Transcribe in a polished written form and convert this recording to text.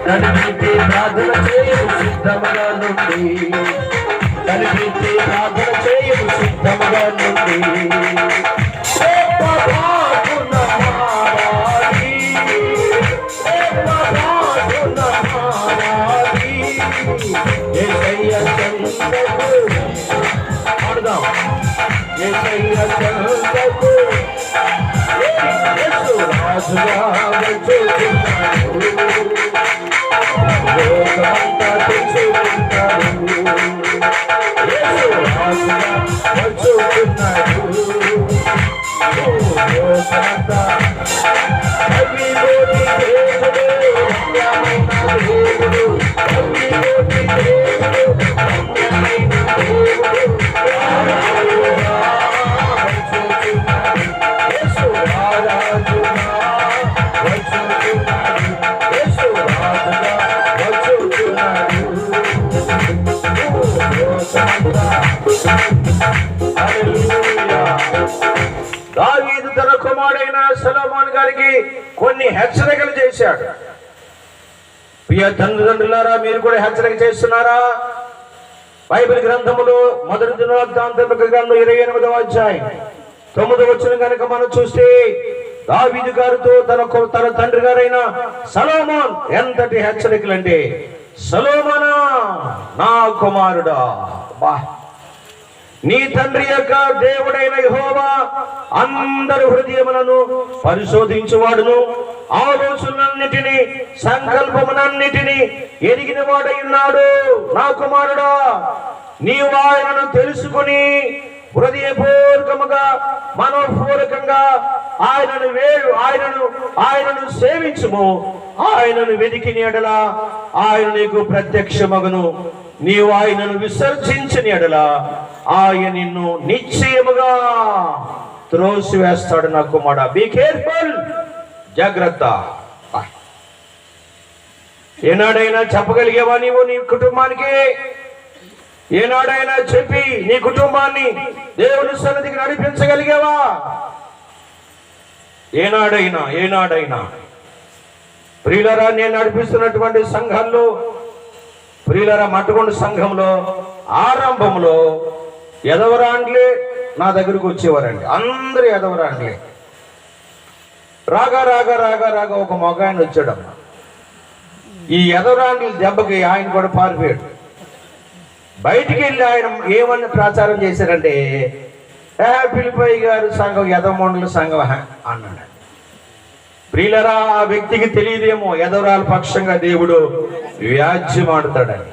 కనిపెట్టి ప్రార్థన చేయు సిద్ధముగా నుండి, కనిపెట్టి ప్రార్థన చేయు సిద్ధముగా నుండి దావీదు తన కుమారుడైన సొలొమోను గారికి కొన్ని హెచ్చరికలు చేశాడు. ప్రియ తండ్రులారా, మీరు కూడా హెచ్చరిక చేస్తున్నారా? బైబిల్ గ్రంథములో మొదటి దినవృత్తాంతముల గ్రంథం 28వ అధ్యాయం 9వ వచనం కనుక మనం చూస్తే దావీదు గారితో తన తండ్రి గారైన సొలొమోను ఎంతటి హెచ్చరికలు అంటే, సొలొమోనా నా కుమారుడా, నీ తండ్రి యొక్క దేవుడైన యెహోవా అందరి హృదయములను పరిశోధించువాడును, ఆలోచనలన్నిటినీ సంకల్పములన్నిటినీ ఎరిగిన వాడై ఉన్నాడు. నా కుమారుడా, నీవు ఆయనను తెలుసుకుని హృదయపూర్వకముగా మనోపూర్వకంగా ఆయనను సేవించుము. ఆయనను వెతికిన ఎడల ఆయన నీకు ప్రత్యక్షమగును. నీవు ఆయనను విసర్జించిన ఎడల ఆయన నిన్ను నిశ్చయముగా త్రోసివేస్తాడు. నా కుమారుడా, బీ కేర్ఫుల్, జాగ్రత్త. ఏనాడైనా చెప్పగలిగేవా నీవు నీ కుటుంబానికి? ఏనాడైనా చెప్పి నీ కుటుంబాన్ని దేవుని సన్నిధికి నడిపించగలిగేవా? ఏనాడైనా ప్రియులరా, నేను నడిపిస్తున్నటువంటి సంఘాల్లో, ప్రియులరా, మట్టుకొండ సంఘంలో ఆరంభంలో ఎదవరాండ్లే నా దగ్గరకు వచ్చేవారండి. అందరూ ఎదవరాండ్లే. రాగా ఒక మగాయన వచ్చాడమ్మా. ఈ ఎదవరాండ్ల దెబ్బకి ఆయన కూడా పారిపోయాడు. బయటికి వెళ్ళి ఆయన ఏమని ప్రచారం చేశారంటే, ఫిలిప్పయ్య గారు సంఘం ఎదవమండల సంఘం అన్నాడు. ప్రియులరా, ఆ వ్యక్తికి తెలియదేమో ఎదవరాల పక్షంగా దేవుడు వ్యాజ్యం ఆడుతాడని.